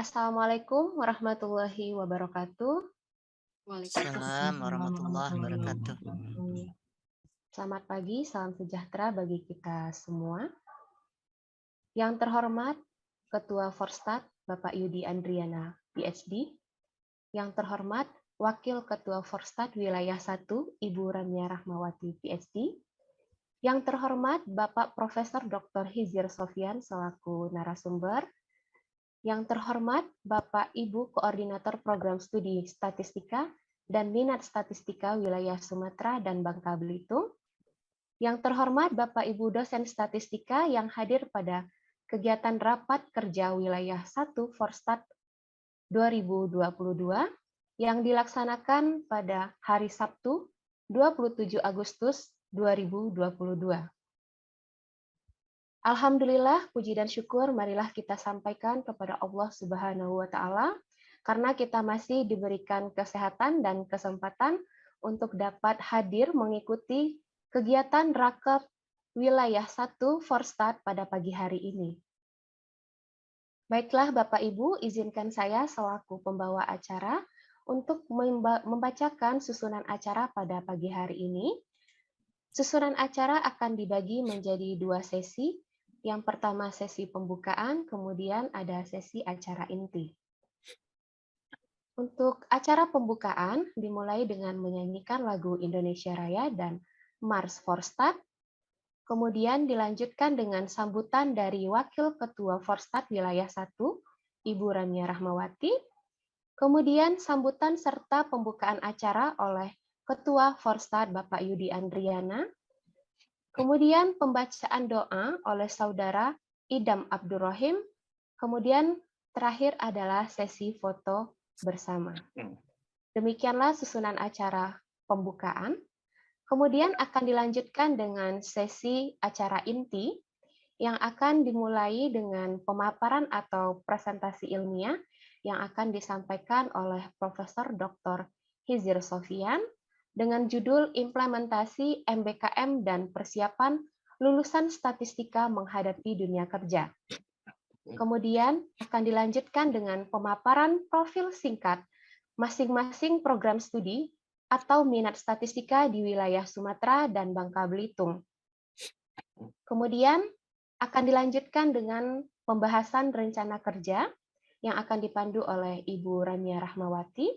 Assalamualaikum warahmatullahi wabarakatuh. Waalaikumsalam warahmatullahi wabarakatuh. Selamat pagi, salam sejahtera bagi kita semua. Yang terhormat Ketua Forstat Bapak Yudi Andriana, PhD. Yang terhormat Wakil Ketua Forstat Wilayah 1, Ibu Ramya Rahmawati, PhD. Yang terhormat Bapak Profesor Dr. Hizir Sofyan selaku narasumber. Yang terhormat Bapak Ibu Koordinator Program Studi Statistika dan Minat Statistika Wilayah Sumatera dan Bangka Belitung. Yang terhormat Bapak Ibu dosen statistika yang hadir pada kegiatan rapat kerja wilayah 1 Forstat 2022 yang dilaksanakan pada hari Sabtu 27 Agustus 2022. Alhamdulillah, puji dan syukur marilah kita sampaikan kepada Allah Subhanahu wa Ta'ala, karena kita masih diberikan kesehatan dan kesempatan untuk dapat hadir mengikuti kegiatan Rakep Wilayah 1 Forstat pada pagi hari ini. Baiklah Bapak Ibu, izinkan saya selaku pembawa acara untuk membacakan susunan acara pada pagi hari ini. Susunan acara akan dibagi menjadi 2 sesi. Yang pertama sesi pembukaan, kemudian ada sesi acara inti. Untuk acara pembukaan dimulai dengan menyanyikan lagu Indonesia Raya dan Mars Forstat, kemudian dilanjutkan dengan sambutan dari Wakil Ketua Forstat Wilayah 1, Ibu Ramya Rahmawati, kemudian sambutan serta pembukaan acara oleh Ketua Forstat Bapak Yudi Andriana, kemudian pembacaan doa oleh Saudara Idam Abdurrahim, kemudian terakhir adalah sesi foto bersama. Demikianlah susunan acara pembukaan. Kemudian akan dilanjutkan dengan sesi acara inti yang akan dimulai dengan pemaparan atau presentasi ilmiah yang akan disampaikan oleh Profesor Dr. Hizir Sofyan dengan judul Implementasi MBKM dan Persiapan Lulusan Statistika Menghadapi Dunia Kerja. Kemudian akan dilanjutkan dengan pemaparan profil singkat masing-masing program studi atau minat statistika di wilayah Sumatera dan Bangka Belitung. Kemudian akan dilanjutkan dengan pembahasan rencana kerja yang akan dipandu oleh Ibu Ramya Rahmawati.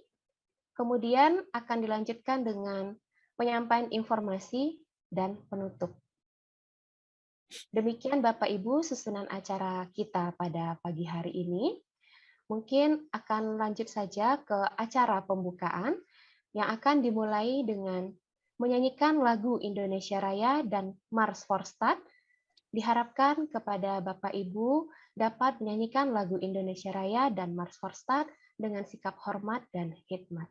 Kemudian akan dilanjutkan dengan penyampaian informasi dan penutup. Demikian Bapak Ibu susunan acara kita pada pagi hari ini. Mungkin akan lanjut saja ke acara pembukaan yang akan dimulai dengan menyanyikan lagu Indonesia Raya dan Mars Forstat. Diharapkan kepada Bapak Ibu dapat menyanyikan lagu Indonesia Raya dan Mars Forstat dengan sikap hormat dan khidmat.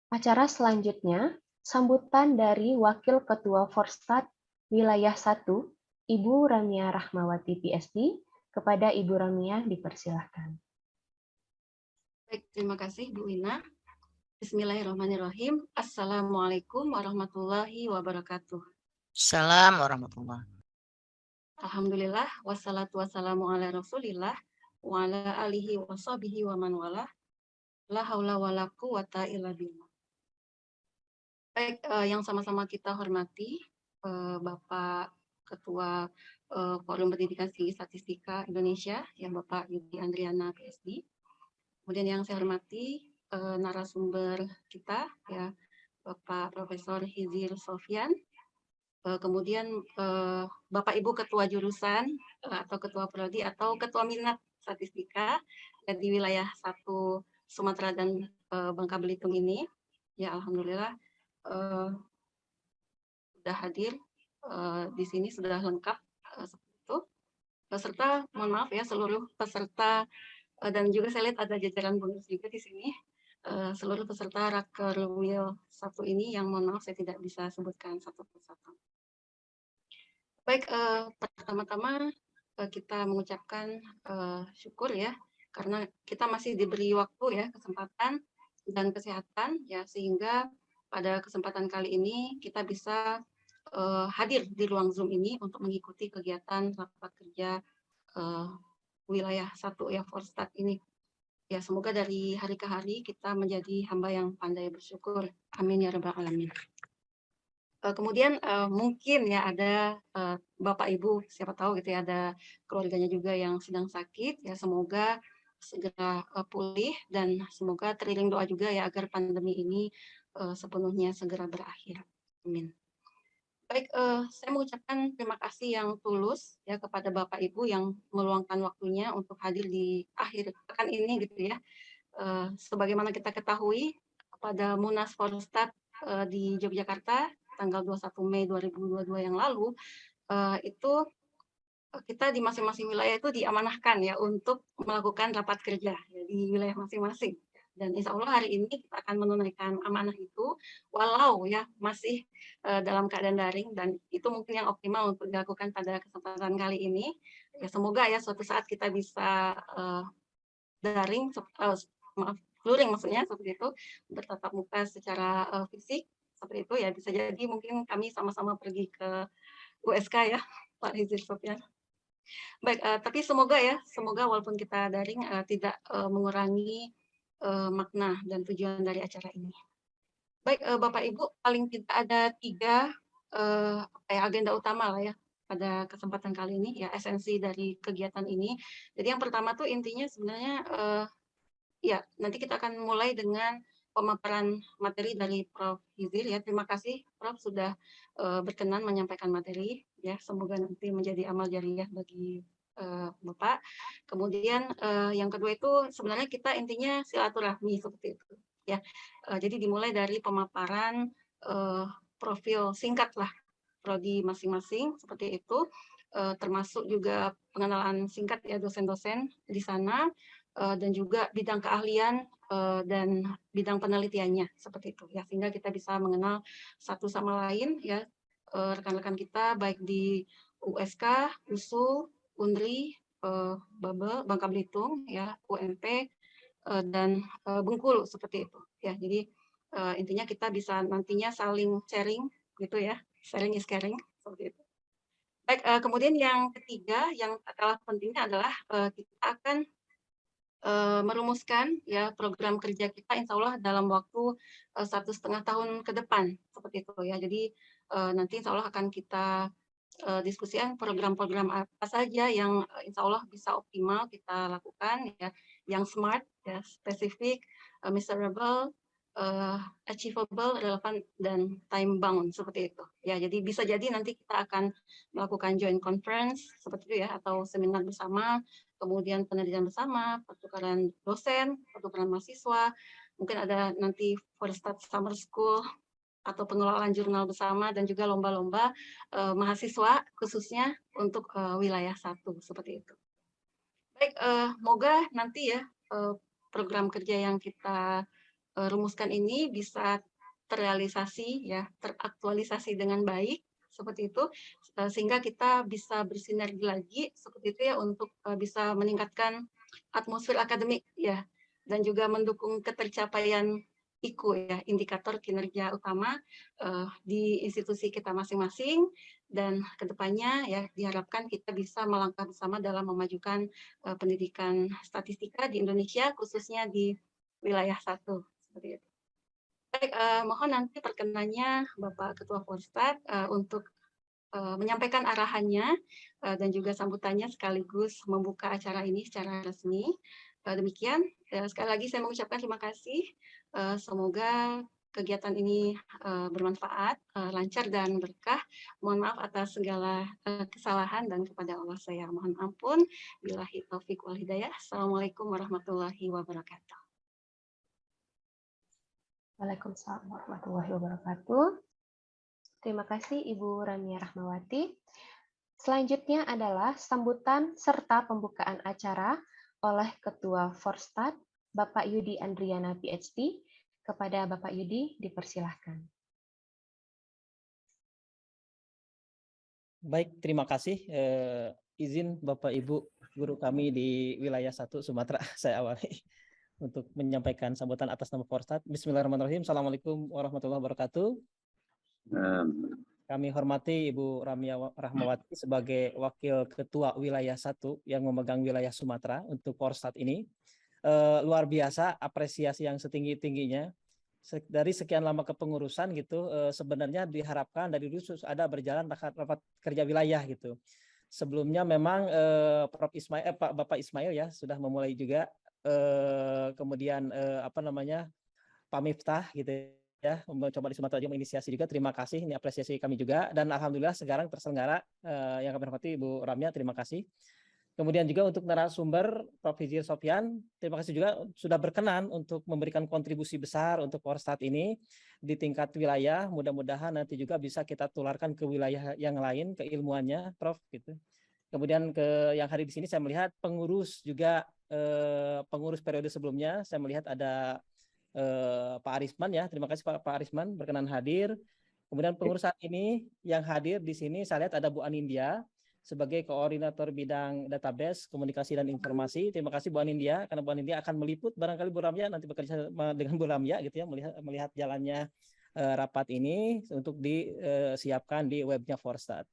Acara selanjutnya, sambutan dari Wakil Ketua Forstat Wilayah 1, Ibu Ramia Rahmawati PSD, kepada Ibu Ramia dipersilahkan. Baik, terima kasih Bu Ina. Bismillahirrahmanirrahim. Assalamualaikum warahmatullahi wabarakatuh. Salam warahmatullah. Alhamdulillah, wassalatu wassalamu ala rasulillah, wa ala alihi wa sahbihi wa man wala, la haula wa la quwata illa billah. Baik, yang sama-sama kita hormati, Bapak Ketua Forum Pendidikan Tinggi Statistika Indonesia, yang Bapak Yudi Andriana PSD. Kemudian yang saya hormati narasumber kita, ya Bapak Profesor Hizir Sofyan, kemudian Bapak Ibu Ketua Jurusan atau Ketua Prodi atau Ketua Minat Statistika di wilayah 1 Sumatera dan Bangka Belitung ini, ya alhamdulillah sudah hadir di sini, sudah lengkap seperti itu. Serta mohon maaf ya seluruh peserta dan juga saya lihat ada jajaran bonus juga di sini. Seluruh peserta Raker Wil 1 ini yang mohon maaf saya tidak bisa sebutkan satu persatu. Baik, pertama-tama kita mengucapkan syukur ya, karena kita masih diberi waktu ya, kesempatan dan kesehatan ya, sehingga pada kesempatan kali ini kita bisa hadir di ruang Zoom ini untuk mengikuti kegiatan rapat kerja wilayah 1 ya Forstat ini. Ya, semoga dari hari ke hari kita menjadi hamba yang pandai bersyukur. Amin ya rabbal alamin. Kemudian mungkin ya ada Bapak Ibu, siapa tahu gitu ya, ada keluarganya juga yang sedang sakit, ya semoga segera pulih dan semoga teriring doa juga ya agar pandemi ini sepenuhnya segera berakhir. Amin. Baik, saya mengucapkan terima kasih yang tulus ya kepada Bapak Ibu yang meluangkan waktunya untuk hadir di akhir pekan ini gitu ya. Sebagaimana kita ketahui pada Munas Forstat di Yogyakarta tanggal 21 Mei 2022 yang lalu, itu kita di masing-masing wilayah itu diamanahkan ya untuk melakukan rapat kerja ya, di wilayah masing-masing. Dan insya Allah hari ini kita akan menunaikan amanah itu, walau ya masih dalam keadaan daring, dan itu mungkin yang optimal untuk dilakukan pada kesempatan kali ini. Ya, semoga ya suatu saat kita bisa daring, maaf, luring maksudnya seperti itu, bertatap muka secara fisik seperti itu ya, bisa jadi mungkin kami sama-sama pergi ke USK ya Pak Hizir Sofyan. Baik, tapi semoga ya, semoga walaupun kita daring tidak mengurangi makna dan tujuan dari acara ini. Baik, Bapak Ibu, paling tidak ada 3 agenda utama lah ya pada kesempatan kali ini ya, esensi dari kegiatan ini. Jadi yang pertama tuh intinya sebenarnya ya, nanti kita akan mulai dengan pemaparan materi dari Prof. Hizir ya. Terima kasih Prof sudah berkenan menyampaikan materi ya. Semoga nanti menjadi amal jariah bagi Bapak. Kemudian yang kedua itu sebenarnya kita intinya silaturahmi seperti itu ya. Jadi dimulai dari pemaparan profil singkat lah prodi masing-masing seperti itu, termasuk juga pengenalan singkat ya dosen-dosen di sana, dan juga bidang keahlian dan bidang penelitiannya seperti itu ya, sehingga kita bisa mengenal satu sama lain ya, rekan-rekan kita baik di USK, USU, UNRI, Babel, Bangka Belitung ya, UMP dan Bengkulu seperti itu ya. Jadi intinya kita bisa nantinya saling sharing gitu ya, sharing is caring seperti itu. Baik, kemudian yang ketiga yang kalah pentingnya adalah kita akan merumuskan ya program kerja kita insya Allah dalam waktu 1,5 tahun ke depan seperti itu ya. Jadi nanti insya Allah akan kita diskusikan program-program apa saja yang insya Allah bisa optimal kita lakukan ya, yang smart ya, spesifik, measurable, achievable, relevan, dan time bound seperti itu ya. Jadi bisa jadi nanti kita akan melakukan joint conference seperti itu ya, atau seminar bersama, kemudian penelitian bersama, pertukaran dosen, pertukaran mahasiswa, mungkin ada nanti Forstat Summer School atau pengelolaan jurnal bersama, dan juga lomba-lomba mahasiswa khususnya untuk wilayah 1 seperti itu. Baik, moga nanti ya program kerja yang kita rumuskan ini bisa terrealisasi ya, teraktualisasi dengan baik seperti itu, sehingga kita bisa bersinergi lagi seperti itu ya untuk bisa meningkatkan atmosfer akademik ya, dan juga mendukung ketercapaian IKU ya, indikator kinerja utama di institusi kita masing-masing, dan kedepannya ya diharapkan kita bisa melangkah bersama dalam memajukan pendidikan statistika di Indonesia, khususnya di wilayah 1 seperti itu. Baik, mohon nanti perkenannya Bapak Ketua Forstat untuk menyampaikan arahannya dan juga sambutannya sekaligus membuka acara ini secara resmi. Demikian, sekali lagi saya mengucapkan terima kasih. Semoga kegiatan ini bermanfaat, lancar dan berkah. Mohon maaf atas segala kesalahan dan kepada Allah saya mohon ampun. Billahi taufiq wal hidayah. Assalamualaikum warahmatullahi wabarakatuh. Waalaikumsalam warahmatullahi wabarakatuh. Terima kasih Ibu Ramia Rahmawati. Selanjutnya adalah sambutan serta pembukaan acara oleh Ketua Forstat, Bapak Yudi Andriana, PhD. Kepada Bapak Yudi, dipersilahkan. Baik, terima kasih. Izin Bapak Ibu guru kami di wilayah 1 Sumatera, saya awali untuk menyampaikan sambutan atas nama Forstat. Bismillahirrahmanirrahim. Assalamualaikum warahmatullahi wabarakatuh. Kami hormati Ibu Ramia Rahmawati sebagai Wakil Ketua Wilayah 1 yang memegang wilayah Sumatera untuk Forstat ini. Luar biasa, apresiasi yang setinggi-tingginya. Dari sekian lama kepengurusan gitu, sebenarnya diharapkan dari dulu ada berjalan rapat kerja wilayah gitu. Sebelumnya memang Bapak Ismail ya sudah memulai juga, kemudian Pak Miftah gitu ya, mencoba di Sumatera juga menginisiasi juga. Terima kasih, ini apresiasi kami juga, dan alhamdulillah sekarang terselenggara. Yang kami hormati Ibu Ramia, terima kasih. Kemudian juga untuk narasumber Prof. Hizir Sofyan, terima kasih juga sudah berkenan untuk memberikan kontribusi besar untuk Forstat ini di tingkat wilayah. Mudah-mudahan nanti juga bisa kita tularkan ke wilayah yang lain keilmuannya, Prof. Gitu. Kemudian yang hari di sini saya melihat pengurus juga, pengurus periode sebelumnya, saya melihat ada Pak Arisman ya, terima kasih Pak Arisman berkenan hadir. Kemudian pengurus saat ini yang hadir di sini saya lihat ada Bu Anindya sebagai koordinator bidang database, komunikasi dan informasi. Terima kasih Bu Anindya, karena Bu Anindya akan meliput barangkali Bu Ramia nanti bekerja dengan Bu Ramia gitu ya, melihat jalannya rapat ini untuk disiapkan di webnya Forstat.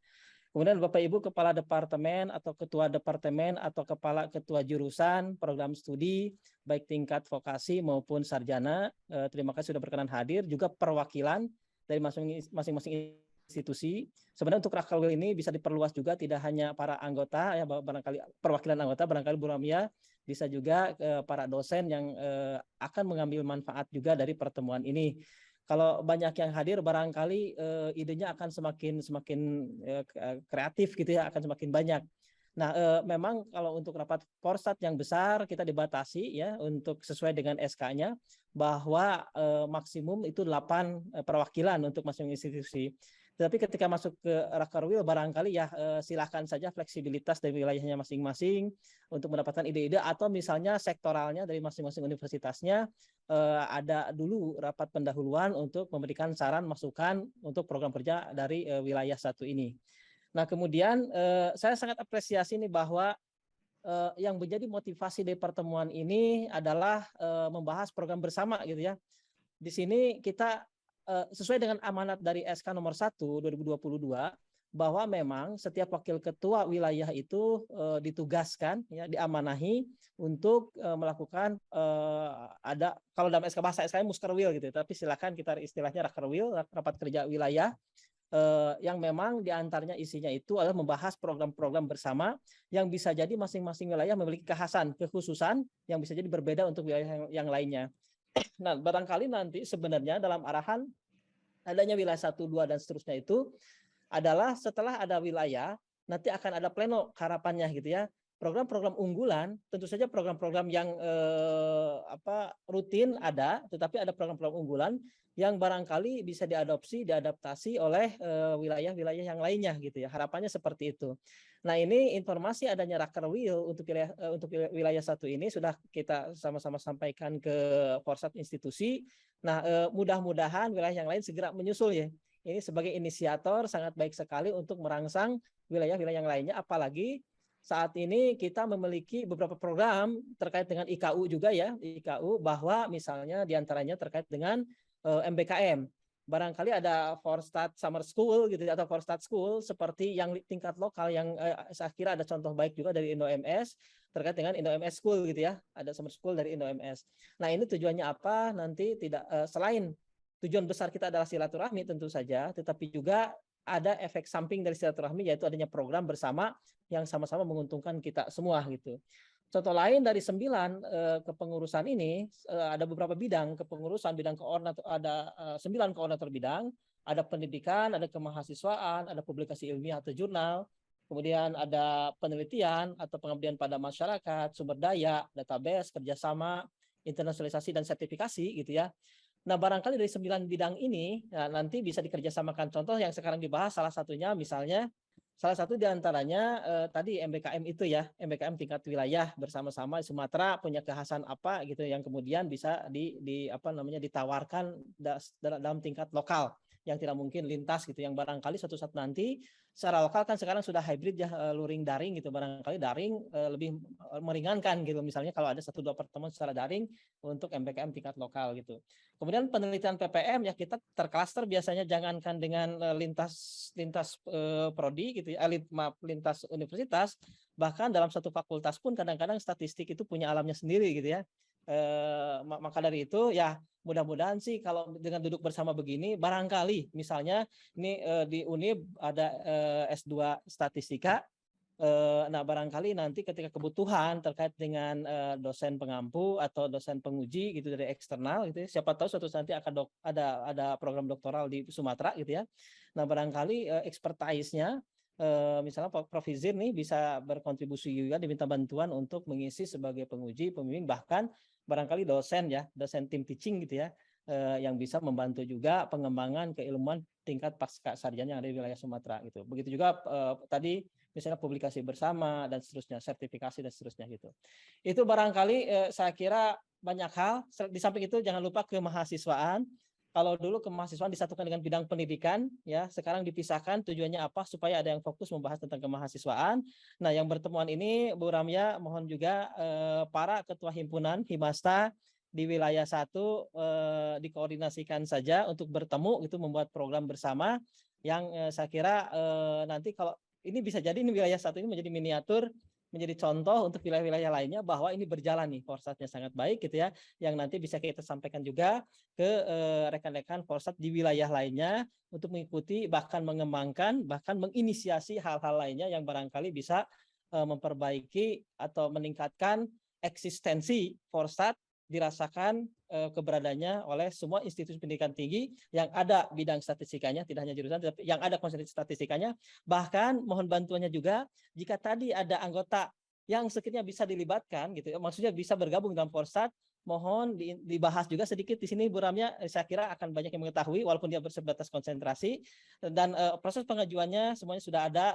Kemudian Bapak Ibu Kepala Departemen atau Ketua Departemen atau Kepala Ketua Jurusan Program Studi baik tingkat vokasi maupun sarjana, terima kasih sudah berkenan hadir. Juga perwakilan dari masing-masing institusi. Sebenarnya untuk Rakalwil ini bisa diperluas juga, tidak hanya para anggota ya, barangkali perwakilan anggota, barangkali Bu Ramia bisa juga para dosen yang akan mengambil manfaat juga dari pertemuan ini. Kalau banyak yang hadir, barangkali idenya akan semakin kreatif gitu ya, akan semakin banyak. Nah, memang kalau untuk rapat Forstat yang besar kita dibatasi ya untuk sesuai dengan SK-nya bahwa maksimum itu 8 perwakilan untuk masing-masing institusi. Tetapi ketika masuk ke Rakerwil barangkali ya silakan saja fleksibilitas dari wilayahnya masing-masing untuk mendapatkan ide-ide, atau misalnya sektoralnya dari masing-masing universitasnya ada dulu rapat pendahuluan untuk memberikan saran masukan untuk program kerja dari wilayah 1 ini. Nah, kemudian saya sangat apresiasi nih bahwa yang menjadi motivasi dari pertemuan ini adalah membahas program bersama gitu ya. Di sini kita sesuai dengan amanat dari SK nomor 1 2022 bahwa memang setiap wakil ketua wilayah itu ditugaskan ya, diamanahi untuk melakukan ada, kalau dalam SK bahasa SK Muskerwil gitu, tapi silakan kita istilahnya Rakerwil, rapat kerja wilayah, yang memang diantaranya isinya itu adalah membahas program-program bersama yang bisa jadi masing-masing wilayah memiliki kekhususan yang bisa jadi berbeda untuk wilayah yang lainnya. Nah, barangkali nanti sebenarnya dalam arahan adanya wilayah 1, 2 dan seterusnya itu adalah setelah ada wilayah nanti akan ada pleno harapannya gitu ya. program-program unggulan, tentu saja program-program yang rutin ada, tetapi ada program-program unggulan yang barangkali bisa diadaptasi oleh wilayah-wilayah yang lainnya gitu ya. Harapannya seperti itu. Nah, ini informasi adanya Rakerwil untuk wilayah satu ini sudah kita sama-sama sampaikan ke Forsat institusi. Nah, mudah-mudahan wilayah yang lain segera menyusul ya. Ini sebagai inisiator sangat baik sekali untuk merangsang wilayah-wilayah yang lainnya, apalagi saat ini kita memiliki beberapa program terkait dengan IKU juga ya, IKU, bahwa misalnya diantaranya terkait dengan MBKM. Barangkali ada Forstat Summer School gitu atau Forstat School seperti yang tingkat lokal yang saya kira ada contoh baik juga dari IndoMS terkait dengan IndoMS School gitu ya. Ada Summer School dari IndoMS. Nah, ini tujuannya apa? Nanti tidak selain tujuan besar kita adalah silaturahmi tentu saja, tetapi juga ada efek samping dari silaturahmi yaitu adanya program bersama yang sama-sama menguntungkan kita semua gitu. Contoh lain dari 9 kepengurusan ini ada beberapa bidang kepengurusan, bidang koordinator, ada 9 koordinator bidang, ada pendidikan, ada kemahasiswaan, ada publikasi ilmiah atau jurnal, kemudian ada penelitian atau pengabdian pada masyarakat, sumber daya, database, kerjasama, internasionalisasi dan sertifikasi gitu ya. Nah, barangkali dari 9 bidang ini nanti bisa dikerjasamakan. Contoh yang sekarang dibahas salah satunya misalnya salah satu diantaranya tadi MBKM itu ya, MBKM tingkat wilayah bersama-sama di Sumatera punya kekhasan apa gitu yang kemudian bisa ditawarkan dalam tingkat lokal yang tidak mungkin lintas gitu, yang barangkali suatu saat nanti secara lokal kan sekarang sudah hybrid ya, luring daring gitu, barangkali daring lebih meringankan gitu, misalnya kalau ada 1-2 pertemuan secara daring untuk MBKM tingkat lokal gitu. Kemudian penelitian PPM ya, kita terklaster biasanya jangankan dengan lintas prodi gitu ya, lintas universitas, bahkan dalam satu fakultas pun kadang-kadang statistik itu punya alamnya sendiri gitu ya. Maka dari itu ya mudah-mudahan sih kalau dengan duduk bersama begini, barangkali misalnya ini di Unib ada S2 statistika. Nah, barangkali nanti ketika kebutuhan terkait dengan dosen pengampu atau dosen penguji gitu dari eksternal gitu ya, siapa tahu suatu saat nanti akan ada program doktoral di Sumatera gitu ya. Nah, barangkali expertise-nya misalnya Prof. Izin nih bisa berkontribusi juga, diminta bantuan untuk mengisi sebagai penguji, pembimbing, bahkan barangkali dosen ya, dosen tim teaching gitu ya, yang bisa membantu juga pengembangan keilmuan tingkat pasca sarjana yang ada di wilayah Sumatera gitu. Begitu juga tadi misalnya publikasi bersama dan seterusnya, sertifikasi dan seterusnya gitu. Itu barangkali saya kira banyak hal. Di samping itu jangan lupa kemahasiswaan. Kalau dulu kemahasiswaan disatukan dengan bidang pendidikan, ya sekarang dipisahkan. Tujuannya apa? Supaya ada yang fokus membahas tentang kemahasiswaan. Nah, yang bertemuan ini, Bu Ramya, mohon juga para ketua himpunan Himasta di wilayah 1 dikoordinasikan saja untuk bertemu, itu membuat program bersama yang saya kira nanti kalau ini bisa jadi ini wilayah 1 ini menjadi miniatur, menjadi contoh untuk wilayah-wilayah lainnya bahwa ini berjalan nih, Forsatnya sangat baik gitu ya, yang nanti bisa kita sampaikan juga ke rekan-rekan Forsat di wilayah lainnya untuk mengikuti, bahkan mengembangkan, bahkan menginisiasi hal-hal lainnya yang barangkali bisa memperbaiki atau meningkatkan eksistensi Forsat dirasakan keberadaannya oleh semua institusi pendidikan tinggi yang ada bidang statistikanya, tidak hanya jurusan, tetapi yang ada konsentrasi statistikanya. Bahkan mohon bantuannya juga jika tadi ada anggota yang sekiranya bisa dilibatkan gitu, maksudnya bisa bergabung dalam Forsat, mohon dibahas juga sedikit di sini Bu Ramya, saya kira akan banyak yang mengetahui walaupun dia bersebatas konsentrasi. Dan proses pengajuannya semuanya sudah ada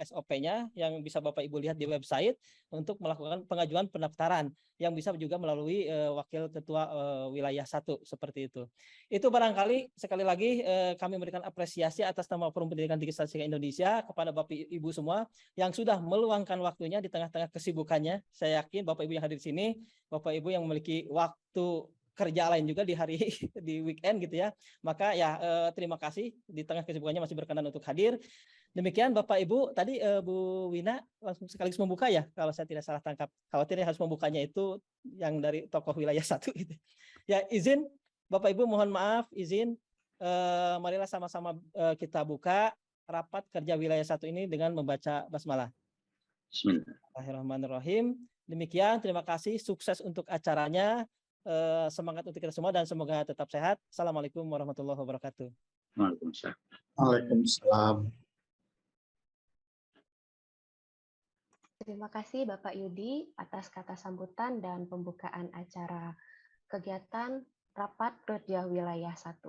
SOP-nya yang bisa Bapak Ibu lihat di website untuk melakukan pengajuan pendaftaran yang bisa juga melalui wakil ketua wilayah 1 seperti itu. Itu barangkali sekali lagi kami memberikan apresiasi atas nama Forum Pendidikan Tinggi Statistika Indonesia kepada Bapak Ibu semua yang sudah meluangkan waktunya di tengah-tengah kesibukannya. Saya yakin Bapak Ibu yang hadir di sini, Bapak Ibu yang memiliki waktu kerja lain juga di hari di weekend gitu ya. Maka ya terima kasih di tengah kesibukannya masih berkenan untuk hadir. Demikian Bapak Ibu, tadi Bu Wina langsung sekaligus membuka ya, kalau saya tidak salah tangkap. Khawatirnya harus membukanya itu yang dari tokoh wilayah 1 gitu. Ya, izin Bapak Ibu, mohon maaf, izin marilah sama-sama kita buka rapat kerja wilayah 1 ini dengan membaca basmalah. Bismillahirrahmanirrahim. Demikian, terima kasih, sukses untuk acaranya, semangat untuk kita semua dan semoga tetap sehat. Assalamualaikum warahmatullahi wabarakatuh. Waalaikumsalam. Terima kasih Bapak Yudi atas kata sambutan dan pembukaan acara kegiatan Rapat Kerja Wilayah 1.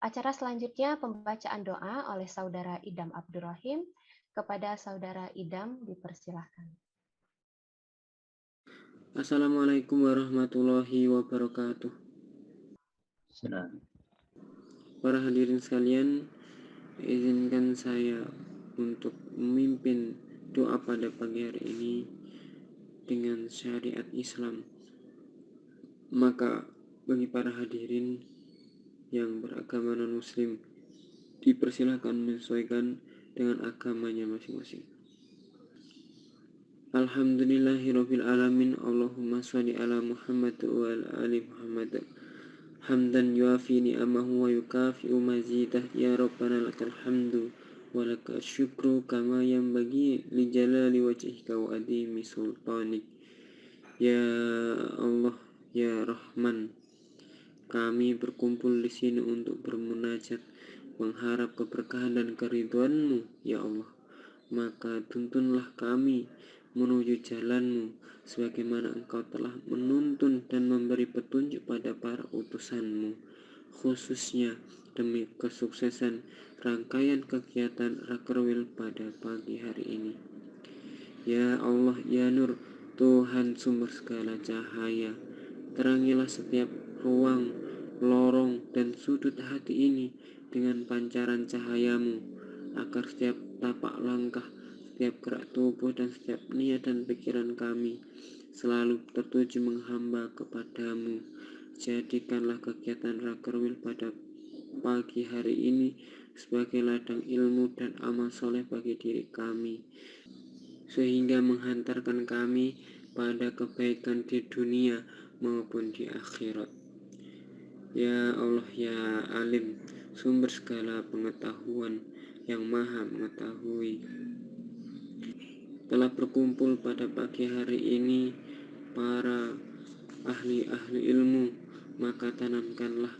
Acara selanjutnya pembacaan doa oleh Saudara Idam Abdurrahim. Kepada Saudara Idam dipersilahkan. Assalamualaikum warahmatullahi wabarakatuh. Para hadirin sekalian, izinkan saya untuk memimpin doa pada pagi hari ini dengan syariat Islam. Maka bagi para hadirin yang beragama non-muslim, dipersilahkan menyesuaikan dengan agamanya masing-masing. Alhamdulillahirabbil alamin. Allahumma sholli ala Muhammad wa ala ali Muhammad. Hamdan yuafi ni'amahu wa yukafi'u mazidah. Ya Rabbana lakal hamdu wa lakal syukru kama yanbaghi li jalali wajhika wa adimi sultanik. Ya Allah, ya Rahman, kami berkumpul di sini untuk bermunajat, mengharap keberkahan dan keridhaan-Mu, ya Allah. Maka tuntunlah kami menuju jalan-Mu, sebagaimana Engkau telah menuntun dan memberi petunjuk pada para utusan-Mu, khususnya demi kesuksesan rangkaian kegiatan Rakerwil pada pagi hari ini. Ya Allah, ya Nur, Tuhan sumber segala cahaya, terangilah setiap ruang, lorong, dan sudut hati ini dengan pancaran cahaya-Mu, agar setiap tapak langkah, setiap gerak tubuh, dan setiap niat dan pikiran kami selalu tertuju menghamba kepada-Mu. Jadikanlah kegiatan Rakerwil pada pagi hari ini sebagai ladang ilmu dan amal soleh bagi diri kami, sehingga menghantarkan kami pada kebaikan di dunia maupun di akhirat. Ya Allah, ya Alim, sumber segala pengetahuan, yang maha mengetahui, telah berkumpul pada pagi hari ini para ahli-ahli ilmu, maka tanamkanlah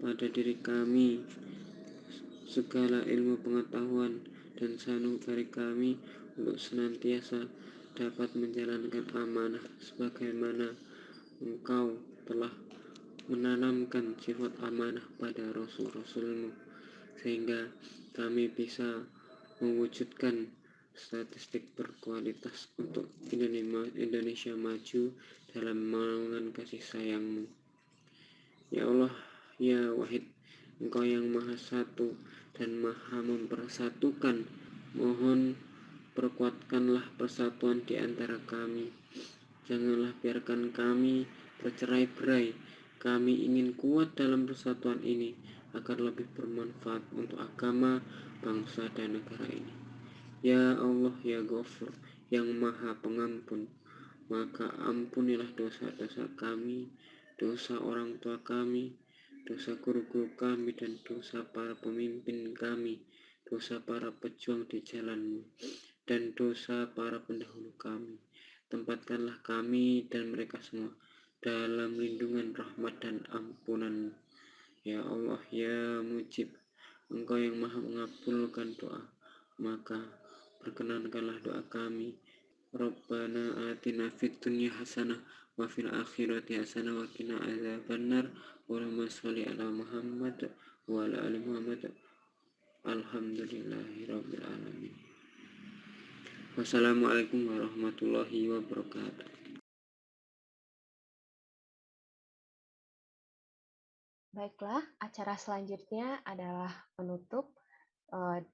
pada diri kami segala ilmu pengetahuan dan sanubari kami untuk senantiasa dapat menjalankan amanah sebagaimana Engkau telah menanamkan sifat amanah pada Rasul-Rasul-Mu, sehingga kami bisa mewujudkan statistik berkualitas untuk Indonesia maju dalam naungan kasih sayang-Mu. Ya Allah, ya Wahid, Engkau yang maha satu dan maha mempersatukan, mohon perkuatkanlah persatuan di antara kami. Janganlah biarkan kami bercerai-berai. Kami ingin kuat dalam persatuan ini agar lebih bermanfaat untuk agama, bangsa, dan negara ini. Ya Allah, ya Ghafur, yang maha pengampun, maka ampunilah dosa-dosa kami, dosa orang tua kami, dosa guru-guru kami, dan dosa para pemimpin kami, dosa para pejuang di jalan-Mu, dan dosa para pendahulu kami. Tempatkanlah kami dan mereka semua dalam lindungan rahmat dan ampunan-Mu. Ya Allah, ya Mujib, Engkau yang maha mengabulkan doa, maka perkenankanlah doa kami. Rabbana atina fid dunya hasanah wa fil akhirati hasanah wa qina adzabannar. Allahumma sholli ala Muhammad wa ala ali Muhammad. Alhamdulillahirabbil alamin. Wassalamualaikum warahmatullahi wabarakatuh. Baiklah, acara selanjutnya adalah penutup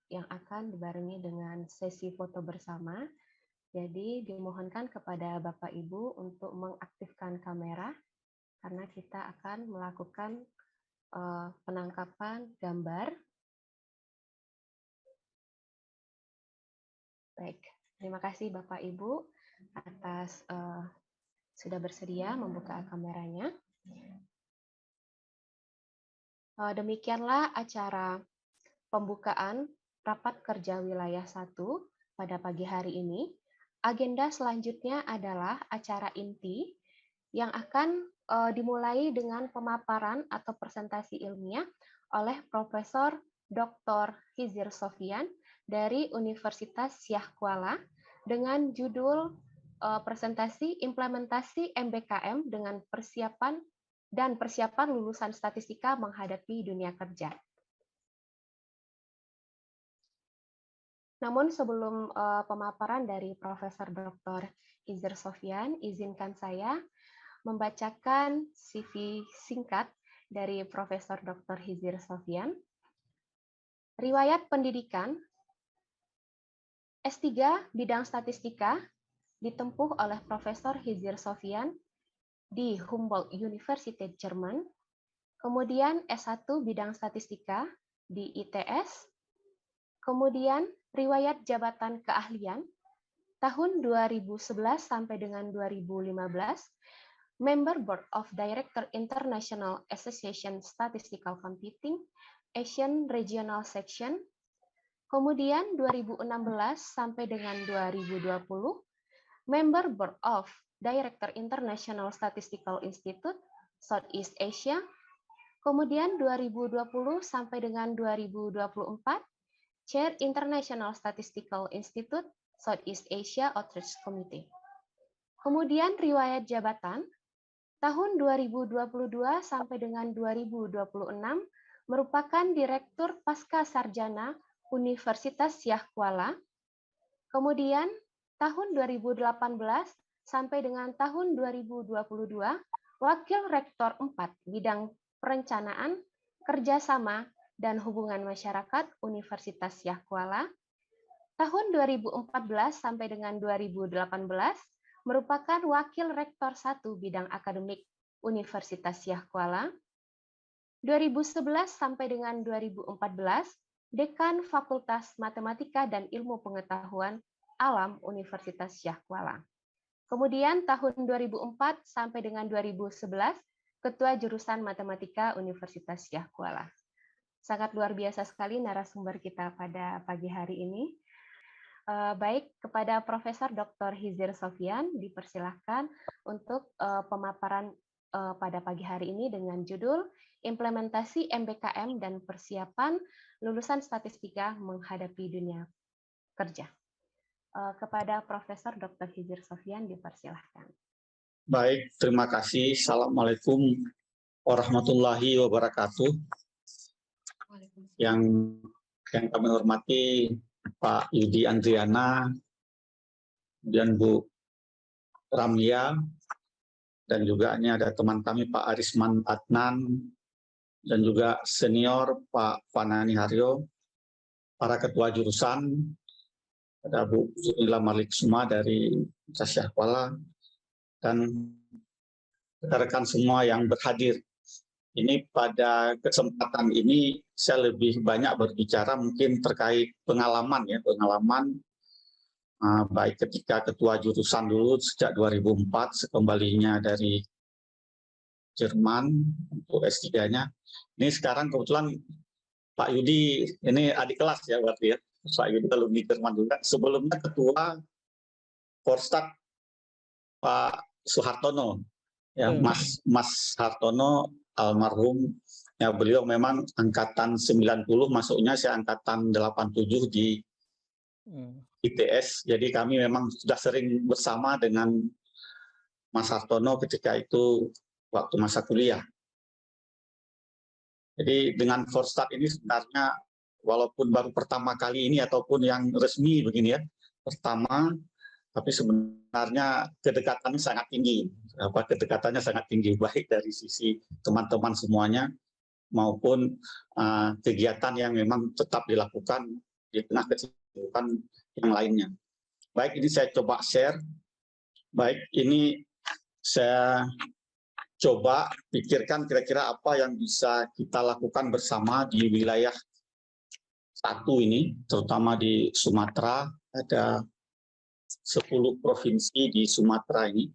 yang akan dibarengi dengan sesi foto bersama. Jadi dimohonkan kepada Bapak Ibu untuk mengaktifkan kamera karena kita akan melakukan penangkapan gambar. Baik, terima kasih Bapak Ibu atas sudah bersedia membuka kameranya. Demikianlah acara pembukaan Rapat Kerja Wilayah 1 pada pagi hari ini. Agenda selanjutnya adalah acara inti yang akan dimulai dengan pemaparan atau presentasi ilmiah oleh Profesor Dr. Hizir Sofyan dari Universitas Syah Kuala dengan judul presentasi implementasi MBKM dengan persiapan lulusan statistika menghadapi dunia kerja. Namun sebelum pemaparan dari Profesor Dr. Hizir Sofyan, izinkan saya membacakan CV singkat dari Profesor Dr. Hizir Sofyan. Riwayat pendidikan S3 bidang statistika ditempuh oleh Profesor Hizir Sofyan di Humboldt University Jerman, kemudian S1 bidang statistika di ITS, kemudian riwayat jabatan keahlian tahun 2011 sampai dengan 2015, Member Board of Director International Association Statistical Computing, Asian Regional Section, kemudian 2016 sampai dengan 2020, Member Board of Director International Statistical Institute, Southeast Asia, kemudian 2020 sampai dengan 2024, Chair International Statistical Institute, Southeast Asia Outreach Committee. Kemudian riwayat jabatan, tahun 2022 sampai dengan 2026 merupakan Direktur Pasca Sarjana Universitas Syah Kuala. Kemudian tahun 2018 sampai dengan tahun 2022 Wakil Rektor 4 Bidang Perencanaan, Kerjasama, dan Hubungan Masyarakat Universitas Syah Kuala. Tahun 2014 sampai dengan 2018 merupakan Wakil Rektor 1 Bidang Akademik Universitas Syah Kuala. 2011 sampai dengan 2014 Dekan Fakultas Matematika dan Ilmu Pengetahuan Alam Universitas Syah Kuala. Kemudian tahun 2004 sampai dengan 2011 Ketua Jurusan Matematika Universitas Syah Kuala. Sangat luar biasa sekali narasumber kita pada pagi hari ini. Baik, kepada Profesor Dr. Hizir Sofyan dipersilahkan untuk pemaparan pada pagi hari ini dengan judul Implementasi MBKM dan Persiapan Lulusan Statistika Menghadapi Dunia Kerja. Kepada Profesor Dr. Hizir Sofyan dipersilahkan. Baik, terima kasih. Assalamualaikum warahmatullahi wabarakatuh. Yang kami hormati Pak Yudi Andriana, kemudian Bu Ramlia, dan juga ini ada teman kami Pak Arisman Adnan, dan juga senior Pak Fanani Haryo, para ketua jurusan, ada Bu Zulila Malik Suma dari Syah Kuala, dan rekan-rekan semua yang berhadir. Ini pada kesempatan ini saya lebih banyak berbicara mungkin terkait pengalaman ya, baik ketika ketua jurusan dulu sejak 2004 sekembalinya dari Jerman untuk S3-nya. Ini sekarang kebetulan Pak Yudi ini adik kelas ya berarti ya. Pak Yudi alumni Jerman juga. Sebelumnya ketua Forstat Pak Soehartono ya, Mas Hartono almarhum ya, beliau memang angkatan 90, masuknya saya angkatan 87 di ITS, jadi kami memang sudah sering bersama dengan Mas Hartono ketika itu waktu masa kuliah. Jadi dengan Forstat ini sebenarnya walaupun baru pertama kali ini ataupun yang resmi begini ya, pertama, tapi sebenarnya kedekatannya sangat tinggi. Kedekatannya sangat tinggi, baik dari sisi teman-teman semuanya maupun kegiatan yang memang tetap dilakukan di tengah kesibukan yang lainnya. Baik, ini saya coba share. Baik, ini saya coba pikirkan kira-kira apa yang bisa kita lakukan bersama di wilayah satu ini, terutama di Sumatera. Ada 10 provinsi di Sumatera ini,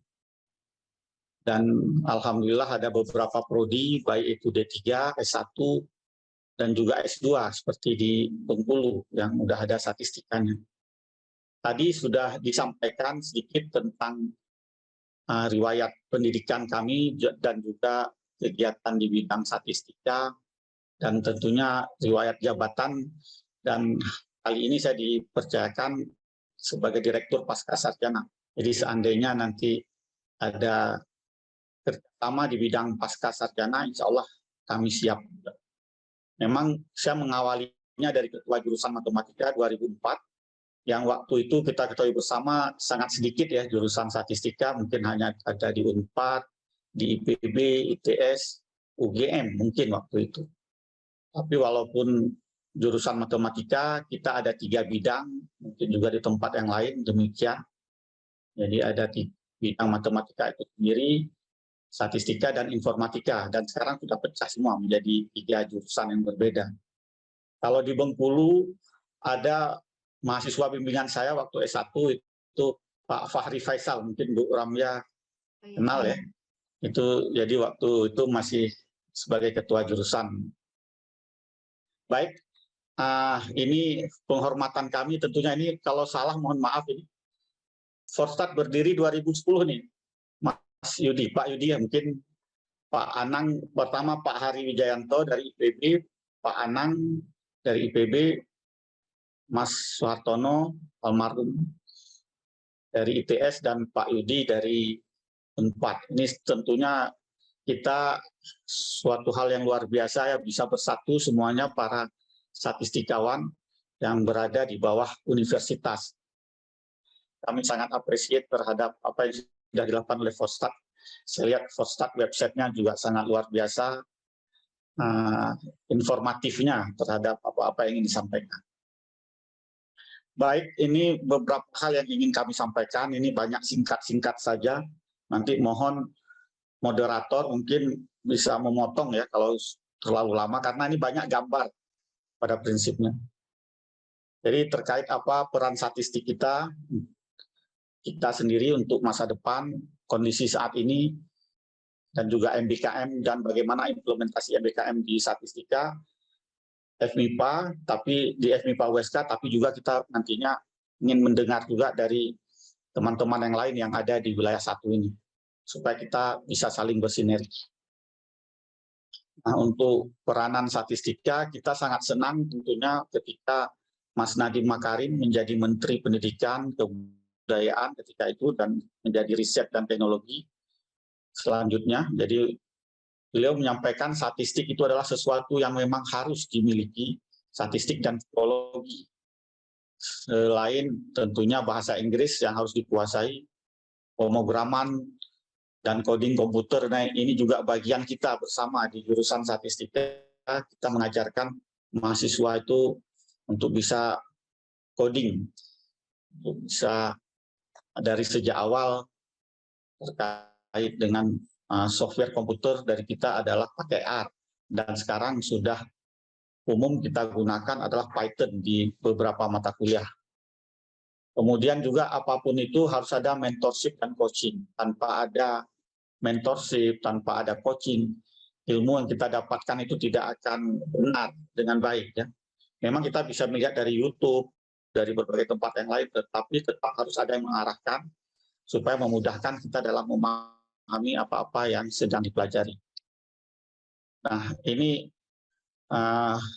dan alhamdulillah ada beberapa prodi baik itu D3, S1 dan juga S2 seperti di Bengkulu yang sudah ada statistikanya. Tadi sudah disampaikan sedikit tentang riwayat pendidikan kami dan juga kegiatan di bidang statistika dan tentunya riwayat jabatan, dan kali ini saya dipercayakan sebagai Direktur Pascasarjana. Jadi seandainya nanti ada kerjasama di bidang Pascasarjana, insya Allah kami siap. Memang saya mengawalinya dari Ketua Jurusan Matematika 2004, yang waktu itu kita ketahui bersama sangat sedikit ya jurusan statistika, mungkin hanya ada di Unpad, di IPB, ITS, UGM mungkin waktu itu. Tapi walaupun jurusan matematika, kita ada 3 bidang, mungkin juga di tempat yang lain demikian. Jadi ada bidang matematika itu sendiri, statistika dan informatika, dan sekarang sudah pecah semua menjadi 3 jurusan yang berbeda. Kalau di Bengkulu ada mahasiswa bimbingan saya waktu S1 itu Pak Fahri Faisal, mungkin Bu Ramya kenal ya. Itu jadi waktu itu masih sebagai ketua jurusan. Baik, ini penghormatan kami tentunya ini kalau salah mohon maaf ini. Forstat berdiri 2010 nih, Mas Yudi, Pak Yudi ya mungkin Pak Anang pertama, Pak Hari Wijayanto dari IPB, Pak Anang dari IPB, Mas Soehartono almarhum dari ITS, dan Pak Yudi dari Unpad. Ini tentunya kita suatu hal yang luar biasa ya, bisa bersatu semuanya para statistikawan yang berada di bawah universitas. Kami sangat appreciate terhadap apa yang sudah dilakukan oleh Forstat. Saya lihat Forstat websitenya juga sangat luar biasa, informatifnya terhadap apa-apa yang ingin disampaikan. Baik, ini beberapa hal yang ingin kami sampaikan, ini banyak singkat-singkat saja. Nanti mohon moderator mungkin bisa memotong ya kalau terlalu lama, karena ini banyak gambar pada prinsipnya. Jadi terkait apa peran statistik kita sendiri untuk masa depan, kondisi saat ini, dan juga MBKM dan bagaimana implementasi MBKM di statistika, FMIPA, tapi di FMIPA USK, tapi juga kita nantinya ingin mendengar juga dari teman-teman yang lain yang ada di wilayah 1 ini, supaya kita bisa saling bersinergi. Nah, untuk peranan statistika, kita sangat senang tentunya ketika Mas Nadiem Makarim menjadi Menteri Pendidikan, Kebudayaan ketika itu, dan menjadi Riset dan Teknologi selanjutnya. Jadi beliau menyampaikan statistik itu adalah sesuatu yang memang harus dimiliki, statistik dan psikologi. Selain tentunya bahasa Inggris yang harus dikuasai, pemrograman dan coding komputer. Nah, ini juga bagian kita bersama di jurusan statistika. Kita mengajarkan mahasiswa itu untuk bisa coding, untuk bisa dari sejak awal terkait dengan software komputer dari kita adalah pakai R, dan sekarang sudah umum kita gunakan adalah Python di beberapa mata kuliah. Kemudian juga apapun itu harus ada mentorship dan coaching. Tanpa ada mentorship, tanpa ada coaching, ilmu yang kita dapatkan itu tidak akan benar dengan baik ya. Memang kita bisa melihat dari YouTube, dari berbagai tempat yang lain, tetapi tetap harus ada yang mengarahkan supaya memudahkan kita dalam memahami apa-apa yang sedang dipelajari. Nah, ini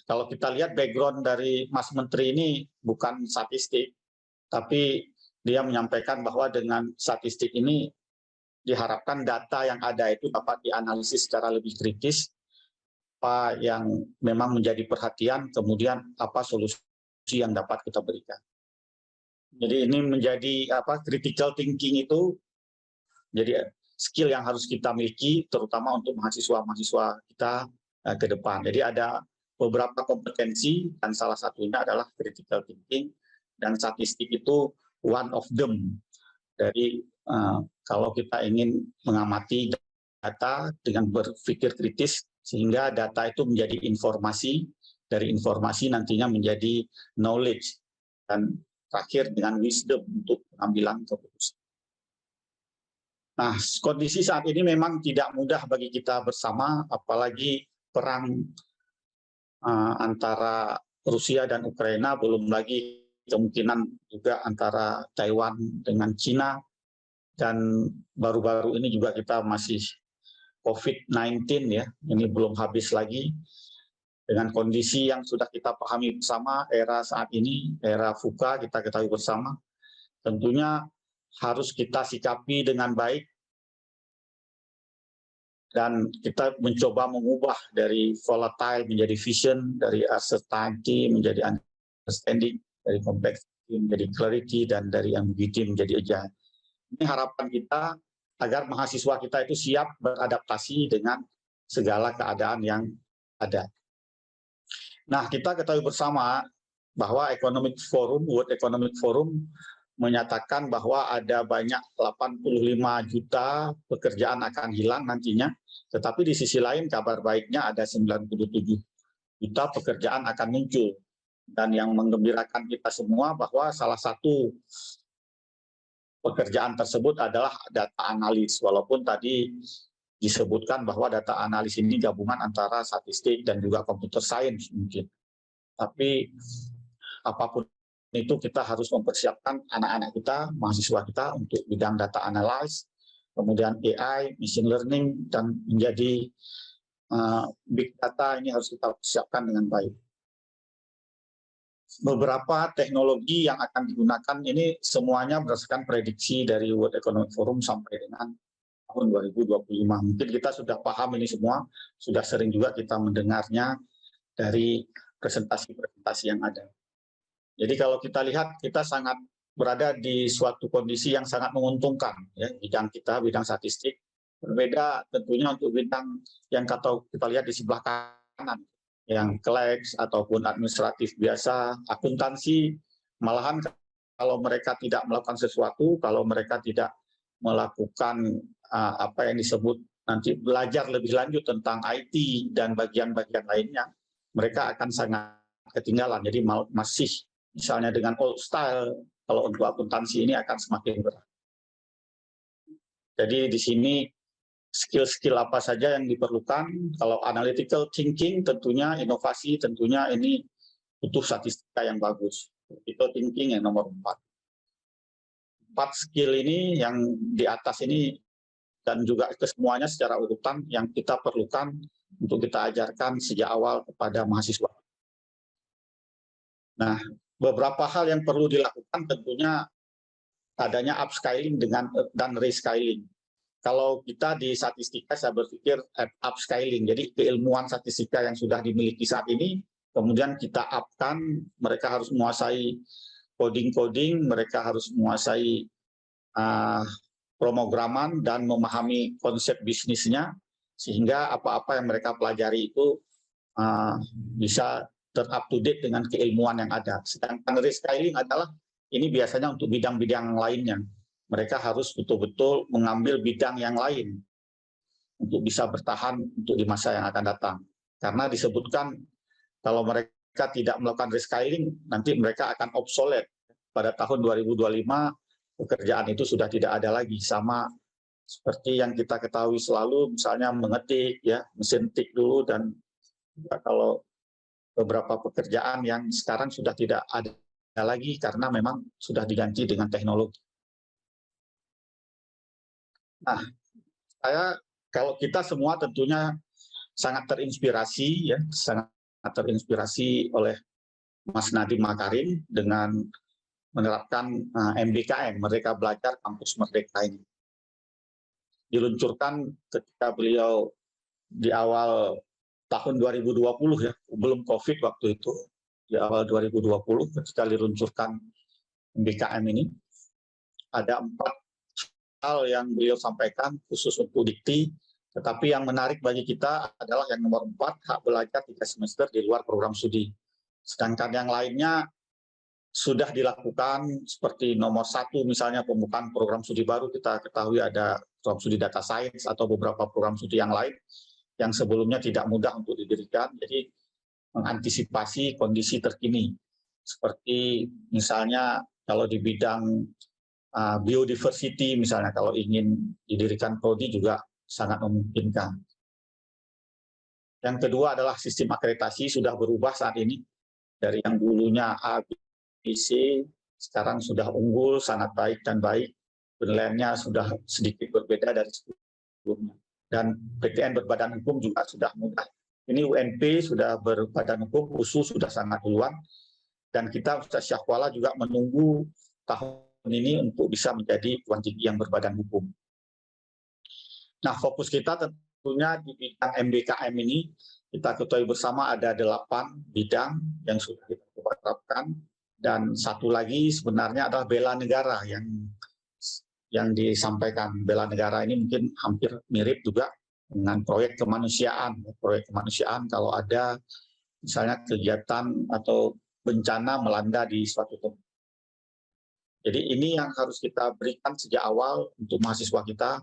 kalau kita lihat background dari Mas Menteri ini bukan statistik, tapi dia menyampaikan bahwa dengan statistik ini diharapkan data yang ada itu dapat dianalisis secara lebih kritis, apa yang memang menjadi perhatian, kemudian apa solusi yang dapat kita berikan. Jadi ini menjadi critical thinking itu jadi skill yang harus kita miliki, terutama untuk mahasiswa-mahasiswa kita ke depan. Jadi ada beberapa kompetensi, dan salah satunya adalah critical thinking, dan statistik itu one of them. Jadi kalau kita ingin mengamati data dengan berpikir kritis, sehingga data itu menjadi informasi, dari informasi nantinya menjadi knowledge, dan terakhir dengan wisdom untuk pengambilan keputusan. Nah, kondisi saat ini memang tidak mudah bagi kita bersama, apalagi perang antara Rusia dan Ukraina, belum lagi kemungkinan juga antara Taiwan dengan Cina, dan baru-baru ini juga kita masih COVID-19 ya, ini belum habis lagi. Dengan kondisi yang sudah kita pahami bersama, era saat ini, era VUCA, kita ketahui bersama, tentunya harus kita sikapi dengan baik dan kita mencoba mengubah dari volatile menjadi vision, dari uncertainty menjadi understanding, dari complexity menjadi clarity, dan dari ambiguity menjadi agile. Ini harapan kita agar mahasiswa kita itu siap beradaptasi dengan segala keadaan yang ada. Nah, kita ketahui bersama bahwa World Economic Forum menyatakan bahwa ada banyak 85 juta pekerjaan akan hilang nantinya, tetapi di sisi lain kabar baiknya ada 97 juta pekerjaan akan muncul. Dan yang menggembirakan kita semua bahwa salah satu pekerjaan tersebut adalah data analis, walaupun tadi disebutkan bahwa data analis ini gabungan antara statistik dan juga computer science mungkin. Tapi apapun itu kita harus mempersiapkan anak-anak kita, mahasiswa kita untuk bidang data analysis, kemudian AI, machine learning, dan menjadi big data ini harus kita persiapkan dengan baik. Beberapa teknologi yang akan digunakan ini semuanya berdasarkan prediksi dari World Economic Forum sampai dengan tahun 2025. Mungkin kita sudah paham ini semua, sudah sering juga kita mendengarnya dari presentasi-presentasi yang ada. Jadi kalau kita lihat, kita sangat berada di suatu kondisi yang sangat menguntungkan. Ya, bidang kita, bidang statistik, berbeda tentunya untuk bidang yang kita lihat di sebelah kanan, yang koleks ataupun administratif biasa, akuntansi, malahan kalau mereka tidak melakukan sesuatu, kalau mereka tidak melakukan apa yang disebut nanti belajar lebih lanjut tentang IT dan bagian-bagian lainnya, mereka akan sangat ketinggalan. Jadi masih misalnya dengan old style, kalau untuk akuntansi ini akan semakin berat. Jadi di sini skill-skill apa saja yang diperlukan. Kalau analytical thinking tentunya, inovasi tentunya ini butuh statistika yang bagus. Itu thinking yang nomor 4. 4 skill ini yang di atas ini dan juga kesemuanya secara urutan yang kita perlukan untuk kita ajarkan sejak awal kepada mahasiswa. Nah, beberapa hal yang perlu dilakukan tentunya adanya upscaling dan rescaling. Kalau kita di statistika, saya berpikir upscaling, jadi keilmuan statistika yang sudah dimiliki saat ini, kemudian kita upkan, mereka harus menguasai coding-coding, mereka harus menguasai pemrograman dan memahami konsep bisnisnya, sehingga apa-apa yang mereka pelajari itu bisa up to date dengan keilmuan yang ada. Sedangkan rescaling adalah ini biasanya untuk bidang-bidang lainnya. Mereka harus betul-betul mengambil bidang yang lain untuk bisa bertahan untuk di masa yang akan datang. Karena disebutkan kalau mereka tidak melakukan rescaling, nanti mereka akan obsolete. Pada tahun 2025, pekerjaan itu sudah tidak ada lagi. Sama seperti yang kita ketahui selalu, misalnya mengetik, ya, mesin tik dulu, dan kalau beberapa pekerjaan yang sekarang sudah tidak ada lagi karena memang sudah diganti dengan teknologi. Nah, kalau kita semua tentunya sangat terinspirasi, ya, sangat terinspirasi oleh Mas Nadiem Makarim dengan menerapkan MBKM, Merdeka Belajar Kampus Merdeka ini. Diluncurkan ketika beliau di awal tahun 2020, ya, belum COVID waktu itu, di awal 2020 ketika diluncurkan MBKM ini, ada 4 hal yang beliau sampaikan khusus untuk dikti, tetapi yang menarik bagi kita adalah yang nomor 4, hak belajar 3 semester di luar program studi. Sedangkan yang lainnya sudah dilakukan, seperti nomor 1 misalnya pembukaan program studi baru, kita ketahui ada program studi data science atau beberapa program studi yang lain yang sebelumnya tidak mudah untuk didirikan, jadi mengantisipasi kondisi terkini. Seperti misalnya kalau di bidang biodiversity misalnya, kalau ingin didirikan prodi juga sangat memungkinkan. Yang kedua adalah sistem akreditasi sudah berubah saat ini, dari yang dulunya A, B, C, sekarang sudah unggul, sangat baik dan baik, penilaiannya sudah sedikit berbeda dari sebelumnya. Dan PTN berbadan hukum juga sudah mudah. Ini UNP sudah berbadan hukum, USU sudah sangat duluan, dan kita Ustaz Syahkuala juga menunggu tahun ini untuk bisa menjadi perguruan tinggi yang berbadan hukum. Nah, fokus kita tentunya di bidang MBKM ini, kita ketahui bersama ada 8 bidang yang sudah kita terapkan, dan satu lagi sebenarnya adalah bela negara yang disampaikan. Bela negara ini mungkin hampir mirip juga dengan proyek kemanusiaan. Proyek kemanusiaan kalau ada misalnya kegiatan atau bencana melanda di suatu tempat. Jadi ini yang harus kita berikan sejak awal untuk mahasiswa kita,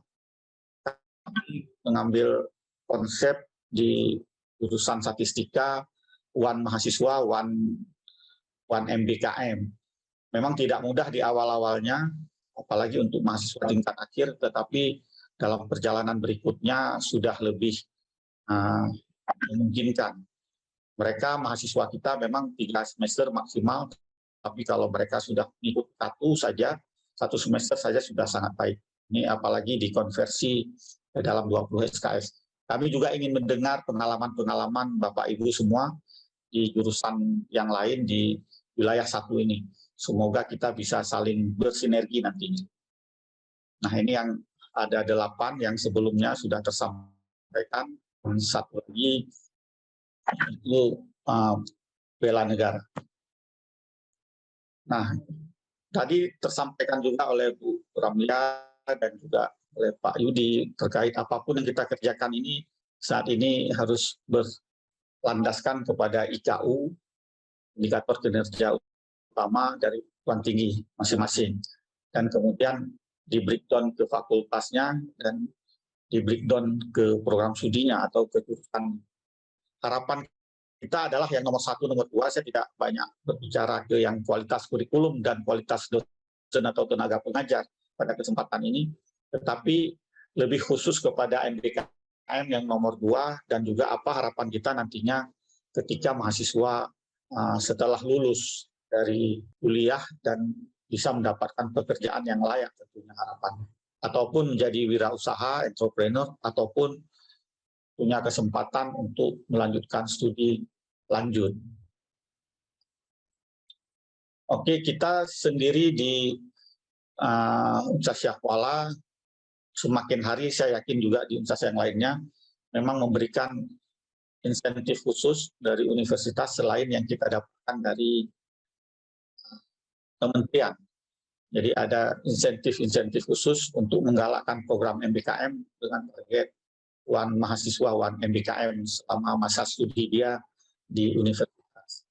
mengambil konsep di jurusan statistika, one mahasiswa, one MBKM. Memang tidak mudah di awal-awalnya, apalagi untuk mahasiswa tingkat akhir, tetapi dalam perjalanan berikutnya sudah lebih memungkinkan. Mereka mahasiswa kita memang 3 semester maksimal, tapi kalau mereka sudah ikut satu semester saja sudah sangat baik. Ini apalagi dikonversi dalam 20 SKS. Kami juga ingin mendengar pengalaman-pengalaman Bapak Ibu semua di jurusan yang lain di wilayah 1 ini. Semoga kita bisa saling bersinergi nantinya. Nah, ini yang ada 8 yang sebelumnya sudah tersampaikan. Satu lagi itu bela negara. Nah, tadi tersampaikan juga oleh Bu Ramlia dan juga oleh Pak Yudi terkait apapun yang kita kerjakan ini saat ini harus berlandaskan kepada IKU, indikator kinerja utama dari perguruan tinggi masing-masing, dan kemudian di breakdown ke fakultasnya dan di breakdown ke program studinya atau ke jurusan. Harapan kita adalah yang nomor 1, nomor 2, saya tidak banyak berbicara ke yang kualitas kurikulum dan kualitas dosen atau tenaga pengajar pada kesempatan ini, tetapi lebih khusus kepada MBKM yang nomor 2 dan juga apa harapan kita nantinya ketika mahasiswa setelah lulus dari kuliah dan bisa mendapatkan pekerjaan yang layak tentunya harapannya, ataupun menjadi wirausaha, entrepreneur, ataupun punya kesempatan untuk melanjutkan studi lanjut. Oke, kita sendiri di Universitas Syah Kuala, semakin hari saya yakin juga di universitas yang lainnya, memang memberikan insentif khusus dari universitas selain yang kita dapatkan dari kementerian. Jadi ada insentif-insentif khusus untuk menggalakkan program MBKM dengan target one mahasiswa, one MBKM selama masa studi dia di universitas.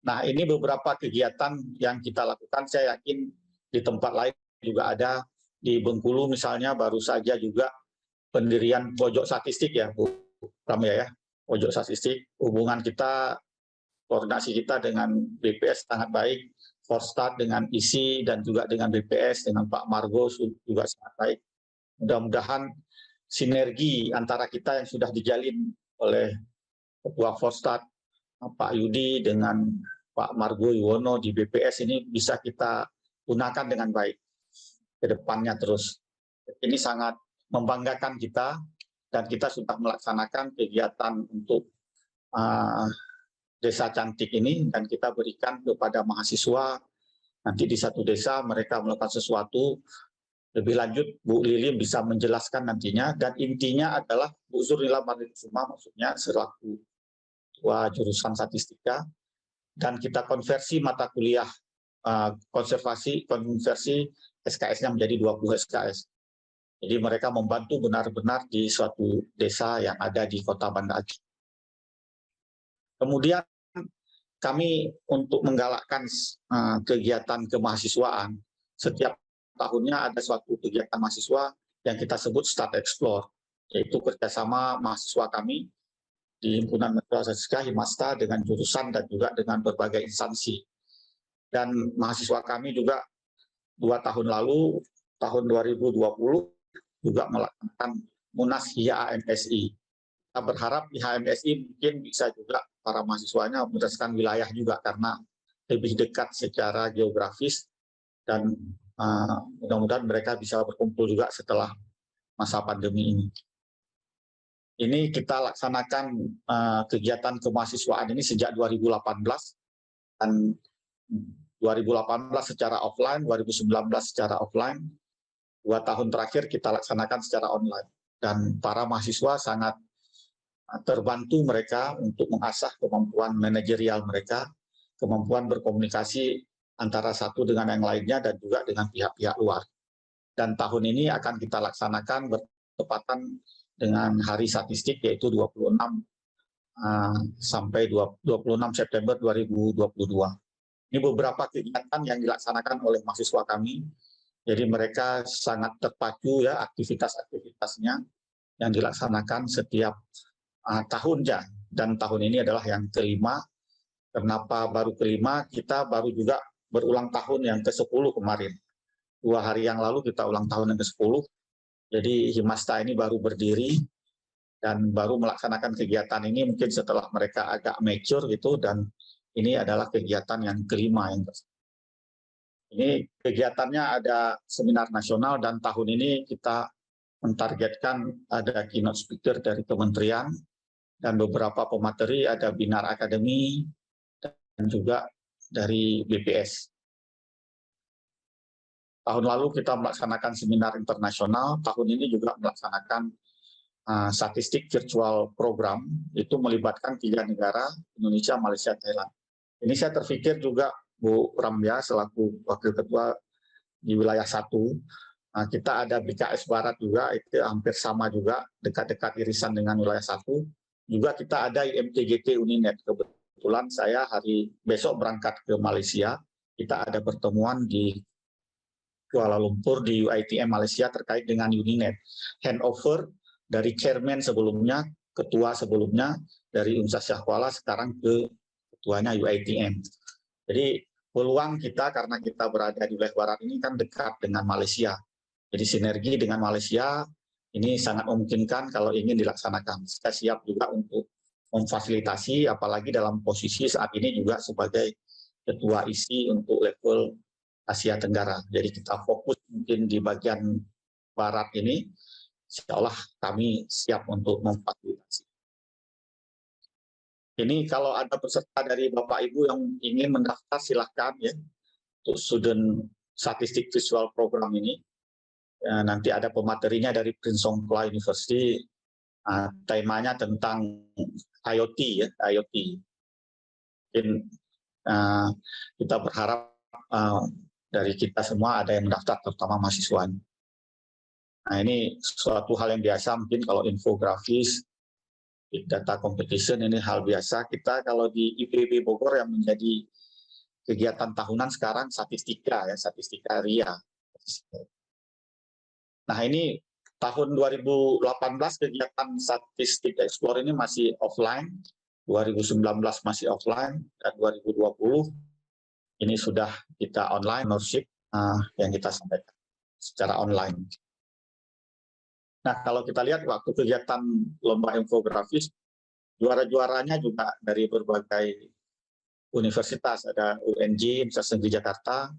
Nah, ini beberapa kegiatan yang kita lakukan, saya yakin di tempat lain juga ada. Di Bengkulu misalnya baru saja juga pendirian pojok statistik ya, Bu Ramya ya, pojok statistik. Hubungan kita, koordinasi kita dengan BPS sangat baik, Forstat dengan ISI dan juga dengan BPS, dengan Pak Margo juga sangat baik. Mudah-mudahan sinergi antara kita yang sudah dijalin oleh Ketua Forstat, Pak Yudi dengan Pak Margo Yuwono di BPS ini bisa kita gunakan dengan baik ke depannya terus. Ini sangat membanggakan kita dan kita sudah melaksanakan kegiatan untuk desa cantik ini dan kita berikan kepada mahasiswa. Nanti di satu desa mereka melakukan sesuatu. Lebih lanjut, Bu Lili bisa menjelaskan nantinya, dan intinya adalah Bu Zurnila Mardikusuma maksudnya selaku ketua jurusan statistika, dan kita konversi mata kuliah konversi SKS-nya menjadi 20 SKS. Jadi mereka membantu benar-benar di suatu desa yang ada di Kota Banda Aceh. Kemudian kami untuk menggalakkan kegiatan kemahasiswaan, setiap tahunnya ada suatu kegiatan mahasiswa yang kita sebut Start Explore, yaitu kerjasama mahasiswa kami di Himpunan Mahasiswa Statistika Himasta dengan jurusan dan juga dengan berbagai instansi. Dan mahasiswa kami juga 2 tahun lalu, tahun 2020, juga melakukan Munas HIA-MSI. Kita berharap HIA-MSI mungkin bisa juga para mahasiswanya berdasarkan wilayah juga karena lebih dekat secara geografis dan mudah-mudahan mereka bisa berkumpul juga setelah masa pandemi ini. Ini kita laksanakan kegiatan kemahasiswaan ini sejak 2018 dan 2018 secara offline, 2019 secara offline, 2 tahun terakhir kita laksanakan secara online. Dan para mahasiswa sangat terbantu mereka untuk mengasah kemampuan manajerial mereka, kemampuan berkomunikasi antara satu dengan yang lainnya dan juga dengan pihak-pihak luar. Dan tahun ini akan kita laksanakan bertepatan dengan Hari Statistik, yaitu 26 sampai 26 September 2022. Ini beberapa kegiatan yang dilaksanakan oleh mahasiswa kami. Jadi mereka sangat terpacu ya aktivitas-aktivitasnya yang dilaksanakan setiap tahunnya. Dan tahun ini adalah yang kelima. Kenapa baru kelima? Kita baru juga berulang tahun yang ke-10 kemarin. 2 hari yang lalu kita ulang tahun yang ke-10. Jadi Himasta ini baru berdiri dan baru melaksanakan kegiatan ini mungkin setelah mereka agak mature gitu, dan ini adalah kegiatan yang kelima. Ini kegiatannya ada seminar nasional, dan tahun ini kita mentargetkan ada keynote speaker dari kementerian dan beberapa pemateri, ada Binar Academy dan juga dari BPS. Tahun lalu kita melaksanakan seminar internasional, tahun ini juga melaksanakan statistik virtual program, itu melibatkan 3 negara, Indonesia, Malaysia, Thailand. Ini saya terpikir juga Bu Ramya selaku Wakil Ketua di wilayah 1, kita ada BKS Barat juga, itu hampir sama juga, dekat-dekat irisan dengan wilayah 1. Juga kita ada IMTGT Uninet, kebetulan saya besok berangkat ke Malaysia, kita ada pertemuan di Kuala Lumpur di UiTM Malaysia terkait dengan Uninet. Handover dari chairman sebelumnya, ketua sebelumnya dari Universitas Syahkuala, sekarang ke ketuanya UiTM. Jadi peluang kita karena kita berada di wilayah barat ini kan dekat dengan Malaysia. Jadi sinergi dengan Malaysia ini sangat memungkinkan kalau ingin dilaksanakan. Saya siap juga untuk memfasilitasi, apalagi dalam posisi saat ini juga sebagai ketua ISI untuk level Asia Tenggara. Jadi kita fokus mungkin di bagian barat ini, insya Allah kami siap untuk memfasilitasi. Ini kalau ada peserta dari Bapak Ibu yang ingin mendaftar, silahkan ya, untuk student statistik visual program ini. Ya, nanti ada pematerinya dari Prince Songkhla University, temanya tentang IoT ya, IoT. Mungkin kita berharap dari kita semua ada yang mendaftar, terutama mahasiswa. Nah, ini suatu hal yang biasa, mungkin kalau infografis, big data competition, ini hal biasa. Kita kalau di IPB Bogor yang menjadi kegiatan tahunan sekarang statistika ya, statistika RIA. Nah, ini tahun 2018 kegiatan statistik explore ini masih offline, 2019 masih offline, dan 2020 ini sudah kita online, workshop yang kita sampaikan secara online. Nah, kalau kita lihat waktu kegiatan lomba infografis, juara-juaranya juga dari berbagai universitas. Ada UNJ, Universitas Negeri Jakarta,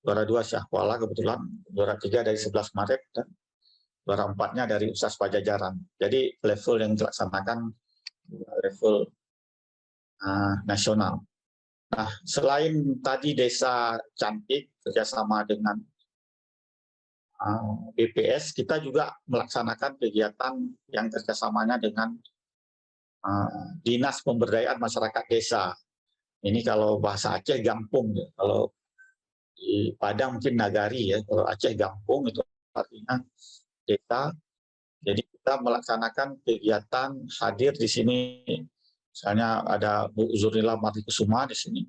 juara 2 Syahkuala kebetulan, juara 3 dari 11 Maret, dan juara 4-nya dari Universitas Pajajaran. Jadi level yang dilaksanakan level nasional. Nah, selain tadi Desa Cantik kerjasama dengan BPS, kita juga melaksanakan kegiatan yang kerjasamanya dengan Dinas Pemberdayaan Masyarakat Desa. Ini kalau bahasa Aceh Gampung, ya. Kalau di Padang mungkin Nagari ya, kalau Aceh Gampung itu artinya desa. Jadi kita melaksanakan kegiatan hadir di sini. Misalnya ada Bu Zurnila Martikusuma di sini,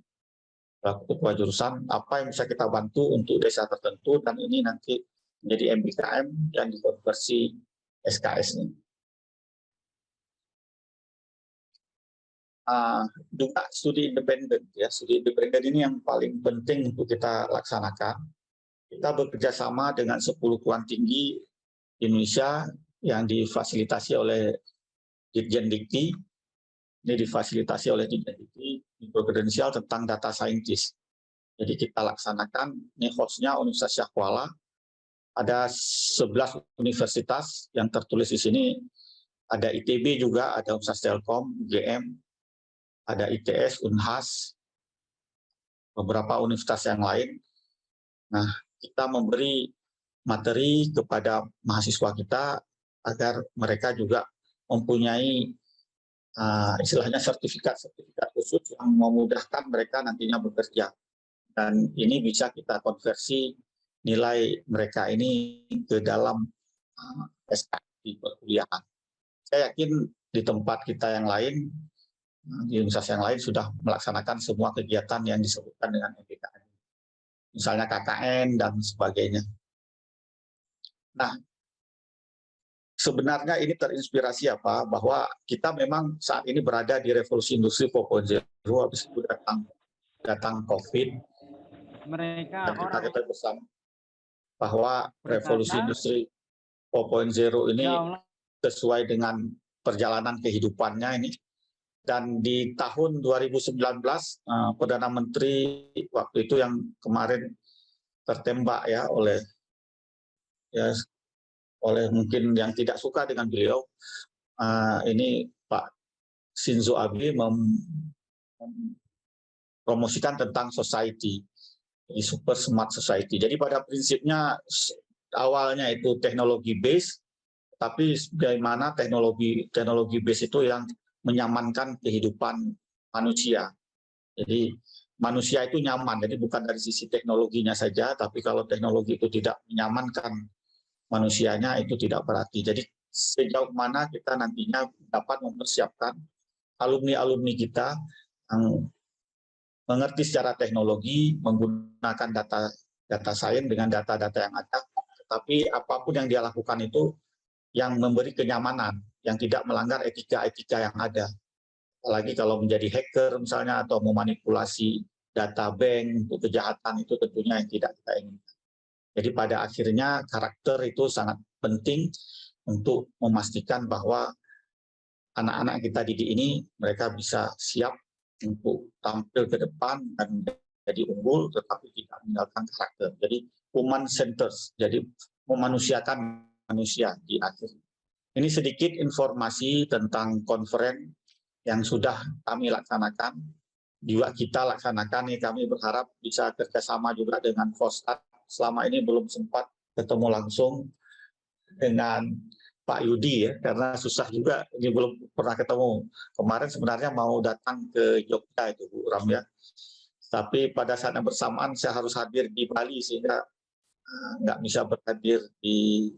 ketua jurusan, apa yang bisa kita bantu untuk desa tertentu, dan ini nanti menjadi MBKM yang dikonversi SKS ini. Juga studi independen, ya, studi independen ini yang paling penting untuk kita laksanakan. Kita bekerja sama dengan 10 perguruan tinggi Indonesia yang difasilitasi oleh Ditjen Dikti. Ini difasilitasi oleh Ditjen Dikti, mikrokrediensial tentang data scientist. Jadi kita laksanakan, ini hostnya Universitas Syahkuala, ada 11 universitas yang tertulis di sini, ada ITB juga, ada Universitas Telkom, UGM, ada ITS, Unhas, beberapa universitas yang lain. Nah, kita memberi materi kepada mahasiswa kita agar mereka juga mempunyai istilahnya sertifikat khusus yang memudahkan mereka nantinya bekerja. Dan ini bisa kita konversi nilai mereka ini ke dalam SK di perkuliahan. Saya yakin di tempat kita yang lain, di universitas yang lain sudah melaksanakan semua kegiatan yang disebutkan dengan MBKM. Misalnya KKN dan sebagainya. Nah, sebenarnya ini terinspirasi apa? Bahwa kita memang saat ini berada di revolusi industri 4.0, habis itu datang COVID. Dan kita ketahui bersama bahwa revolusi industri 4.0 ini sesuai dengan perjalanan kehidupannya ini. Dan di tahun 2019, Perdana Menteri waktu itu yang kemarin tertembak ya oleh mungkin yang tidak suka dengan beliau, ini Pak Shinzo Abe mempromosikan tentang society, jadi super smart society. Jadi pada prinsipnya awalnya itu teknologi base, tapi bagaimana teknologi base itu yang menyamankan kehidupan manusia. Jadi manusia itu nyaman, jadi bukan dari sisi teknologinya saja, tapi kalau teknologi itu tidak menyamankan manusianya itu tidak berarti. Jadi sejauh mana kita nantinya dapat mempersiapkan alumni-alumni kita yang mengerti secara teknologi, menggunakan data sains dengan data-data yang ada, tetapi apapun yang dia lakukan itu yang memberi kenyamanan, yang tidak melanggar etika-etika yang ada. Apalagi kalau menjadi hacker misalnya atau memanipulasi data bank untuk kejahatan, itu tentunya yang tidak kita inginkan. Jadi pada akhirnya karakter itu sangat penting untuk memastikan bahwa anak-anak kita didik ini mereka bisa siap untuk tampil ke depan dan jadi unggul, tetapi tidak meninggalkan karakter. Jadi human centers, jadi memanusiakan manusia di akhir. Ini sedikit informasi tentang konferen yang sudah kami laksanakan, juga kita laksanakan nih. Kami berharap bisa kerjasama juga dengan Forstat. Selama ini belum sempat ketemu langsung dengan Pak Yudi ya, karena susah juga, ini belum pernah ketemu. Kemarin sebenarnya mau datang ke Jogja itu Bu Ram ya, tapi pada saat yang bersamaan saya harus hadir di Bali sehingga nggak bisa berhadir di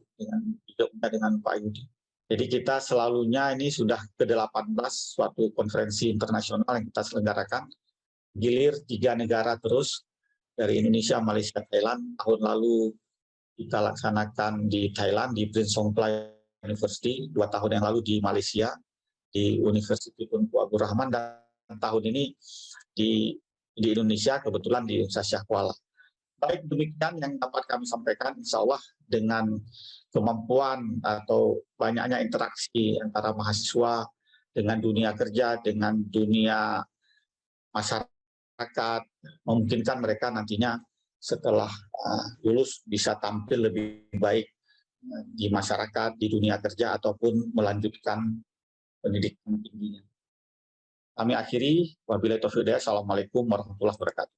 Jogja dengan Pak Yudi. Jadi kita selalunya ini sudah ke-18 suatu konferensi internasional yang kita selenggarakan, gilir 3 negara terus, dari Indonesia, Malaysia, Thailand. Tahun lalu kita laksanakan di Thailand, di Prince Songkhla University, 2 tahun yang lalu di Malaysia, di University Tunku Abdul Rahman, dan tahun ini di Indonesia, kebetulan di Universitas Kuala. Baik, demikian yang dapat kami sampaikan, insya Allah dengan kemampuan atau banyaknya interaksi antara mahasiswa dengan dunia kerja, dengan dunia masyarakat, memungkinkan mereka nantinya setelah lulus bisa tampil lebih baik di masyarakat, di dunia kerja, ataupun melanjutkan pendidikan tingginya. Kami akhiri, wabillahi taufiq hidayah. Assalamualaikum warahmatullahi wabarakatuh.